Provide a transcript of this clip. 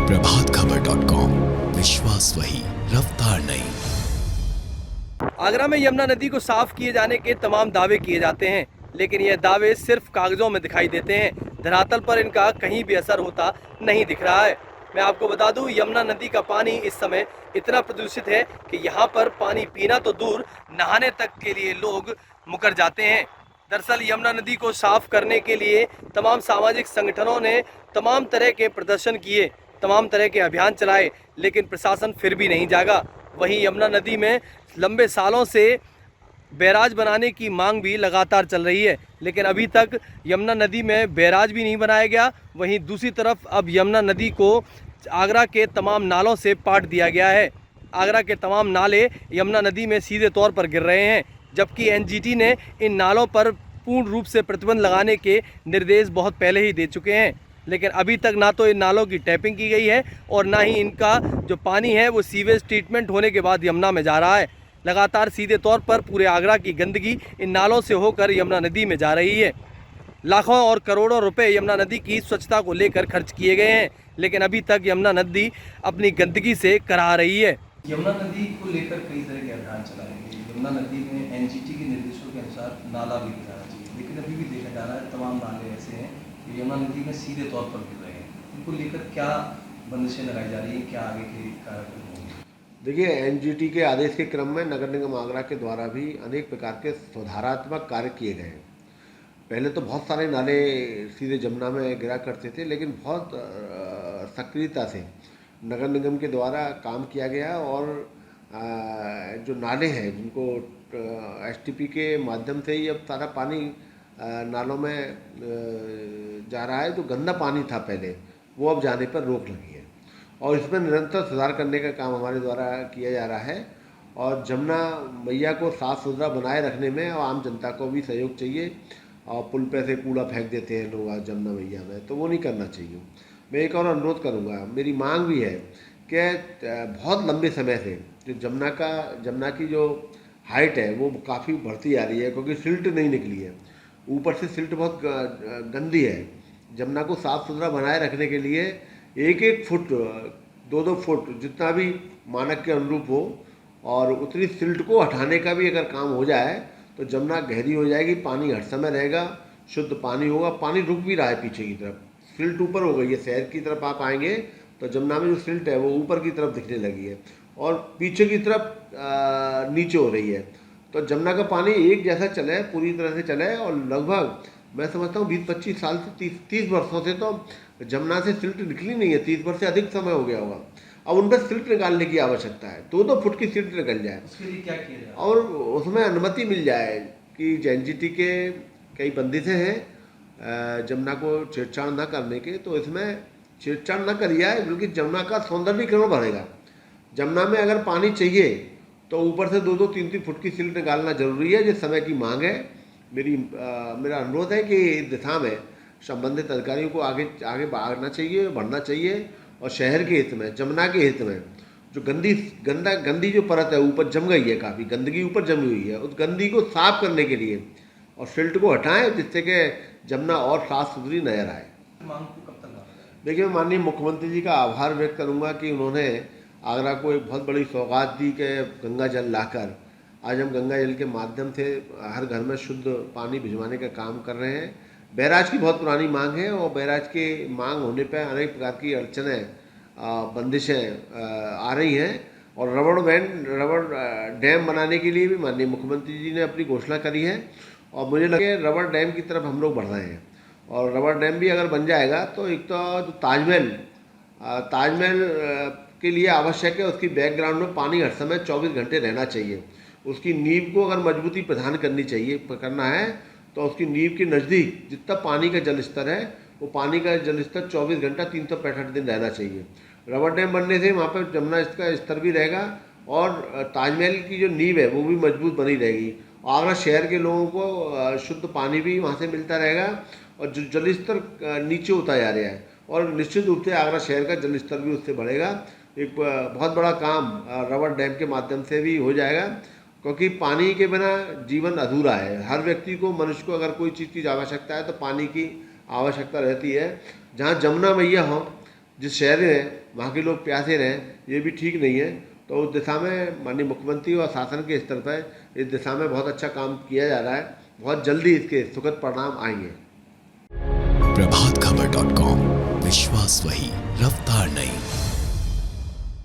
प्रभातखबर.com, विश्वास वही, रफ्तार नहीं। आगरा में यमुना नदी को साफ किए जाने के तमाम दावे किए जाते हैं, लेकिन यह दावे सिर्फ कागजों में दिखाई देते हैं। धरातल पर इनका कहीं भी असर होता नहीं दिख रहा है। मैं आपको बता दूं, यमुना नदी का पानी इस समय इतना प्रदूषित है कि यहाँ पर पानी पीना तो दूर, नहाने तक के लिए लोग मुकर जाते हैं। दरअसल यमुना नदी को साफ करने के लिए तमाम सामाजिक संगठनों ने तमाम तरह के प्रदर्शन किए, तमाम तरह के अभियान चलाए, लेकिन प्रशासन फिर भी नहीं जागा। वहीं यमुना नदी में लंबे सालों से बैराज बनाने की मांग भी लगातार चल रही है, लेकिन अभी तक यमुना नदी में बैराज भी नहीं बनाया गया। वहीं दूसरी तरफ अब यमुना नदी को आगरा के तमाम नालों से पाट दिया गया है। आगरा के तमाम नाले यमुना नदी में सीधे तौर पर गिर रहे हैं, जबकि एनजीटी ने इन नालों पर पूर्ण रूप से प्रतिबंध लगाने के निर्देश बहुत पहले ही दे चुके हैं। लेकिन अभी तक ना तो इन नालों की टैपिंग की गई है और ना ही इनका जो पानी है वो सीवेज ट्रीटमेंट होने के बाद यमुना में जा रहा है। लगातार सीधे तौर पर पूरे आगरा की गंदगी इन नालों से होकर यमुना नदी में जा रही है। लाखों और करोड़ों रुपए यमुना नदी की स्वच्छता को लेकर खर्च किए गए हैं, लेकिन अभी तक यमुना नदी अपनी गंदगी से कराह रही है। यमुना नदी को लेकर कई तरह के अभियान चलाए गए। यमुना नदी में एनजीटी के निर्देशों के अनुसार नाला भी गिराना चाहिए, लेकिन अभी भी देखा जा रहा है तमाम नाले ऐसे हैं कि यमुना नदी में सीधे तौर पर गिर रहे हैं। इनको लेकर क्या बंदिशें लगाई जा रही हैं, क्या आगे के कार्यक्रम होंगे? देखिए, एनजीटी के आदेश के क्रम में नगर निगम आगरा के द्वारा भी अनेक प्रकार के सुधारात्मक कार्य किए गए हैं। पहले तो बहुत सारे नाले सीधे जमुना में गिरा करते थे, लेकिन बहुत सक्रियता से नगर निगम के द्वारा काम किया गया और जो नाले हैं जिनको एसटीपी के माध्यम से ही अब सारा पानी नालों में जा रहा है। जो गंदा पानी था पहले, वो अब जाने पर रोक लगी है और इसमें निरंतर सुधार करने का काम हमारे द्वारा किया जा रहा है। और जमुना मैया को साफ़ सुथरा बनाए रखने में आम जनता को भी सहयोग चाहिए। और पुल पे से कूड़ा फेंक देते हैं लोग आज जमुना मैया में, तो वो नहीं करना चाहिए। मैं एक और अनुरोध करूँगा, मेरी मांग भी है कि बहुत लंबे समय से जो जमुना की जो हाइट है वो काफ़ी बढ़ती आ रही है, क्योंकि सिल्ट नहीं निकली है। ऊपर से सिल्ट बहुत गंदी है। जमुना को साफ़ सुथरा बनाए रखने के लिए एक एक फुट, दो दो फुट जितना भी मानक के अनुरूप हो, और उतनी सिल्ट को हटाने का भी अगर काम हो जाए तो जमुना गहरी हो जाएगी, पानी हर समय रहेगा, शुद्ध पानी होगा। पानी रुक भी रहा है पीछे की तरफ, सिल्ट ऊपर हो गई है। शहर की तरफ आप आएंगे तो जमुना में जो सिल्ट है वो ऊपर की तरफ दिखने लगी है और पीछे की तरफ नीचे हो रही है। तो जमुना का पानी एक जैसा चले, पूरी तरह से चले। और लगभग मैं समझता हूँ 20-25 साल से 30 वर्षों से तो जमुना से सिल्ट निकली नहीं है। 30 वर्ष से अधिक समय हो गया होगा। अब उन पर सिल्ट निकालने की आवश्यकता है, 2-2 फुट की सिल्ट निकल जाए। उसके लिए क्या किया जाए? और उसमें अनुमति मिल जाए कि एनजीटी के कई बंदिशें हैं जमुना को छेड़छाड़ न करने के, तो इसमें छेड़छाड़ न करी जाए, बल्कि जमुना का सौंदर्यीकरण बढ़ेगा। जमुना में अगर पानी चाहिए तो ऊपर से 2-2, 3-3 फुट की सिल्ट निकालना जरूरी है, जिस समय की मांग है। मेरा अनुरोध है कि इस दिशा में संबंधित अधिकारियों को आगे बढ़ना चाहिए, बढ़ना चाहिए। और शहर के हित में, जमुना के हित में, जो गंदी जो परत है ऊपर जम गई है, काफ़ी गंदगी ऊपर जमी हुई है, उस गंदगी को साफ करने के लिए और सिल्ट को हटाएं, जिससे कि जमुना और साफ सुथरी नजर आए। मांग को कब तक लाया? देखिए, मैं माननीय मुख्यमंत्री जी का आभार व्यक्त करूंगा कि उन्होंने आगरा को एक बहुत बड़ी सौगात दी कि गंगा जल लाकर आज हम गंगा जल के माध्यम से हर घर में शुद्ध पानी भिजवाने का काम कर रहे हैं। बैराज की बहुत पुरानी मांग है और बैराज के मांग होने पर अनेक प्रकार की अड़चनें, बंदिशें आ रही हैं। और रबड़ डैम बनाने के लिए भी माननीय मुख्यमंत्री जी ने अपनी घोषणा करी है और मुझे लगे रबड़ डैम की तरफ हम लोग बढ़ रहे हैं। और रबड़ डैम भी अगर बन जाएगा तो एक तो ताजमहल के लिए आवश्यक है, उसकी बैकग्राउंड में पानी हर समय 24 घंटे रहना चाहिए। उसकी नींव को अगर मजबूती प्रदान करना है तो उसकी नींव के नज़दीक जितना पानी का जल स्तर है, वो पानी का जल स्तर 24 घंटा 365 दिन रहना चाहिए। रबड़ डैम बनने से वहाँ पर जमुना का स्तर भी रहेगा और ताजमहल की जो नींव है वो भी मजबूत बनी रहेगी। आगरा शहर के लोगों को शुद्ध पानी भी वहाँ से मिलता रहेगा और जो जल स्तर नीचे होता जा रहा है, और निश्चित रूप से आगरा शहर का जल स्तर भी उससे बढ़ेगा। एक बहुत बड़ा काम रबड़ डैम के माध्यम से भी हो जाएगा, क्योंकि पानी के बिना जीवन अधूरा है। हर व्यक्ति को, मनुष्य को अगर कोई चीज़ की आवश्यकता है तो पानी की आवश्यकता रहती है। जहाँ जमुना मैया हो जिस शहर हैं वहाँ के लोग प्यासे रहें, ये भी ठीक नहीं है। तो उस दिशा में माननीय मुख्यमंत्री और शासन के स्तर पर इस दिशा में बहुत अच्छा काम किया जा रहा है। बहुत जल्दी इसके सुखद परिणाम आएंगे। प्रभात खबर.com, विश्वास वही, रफ्तार नहीं।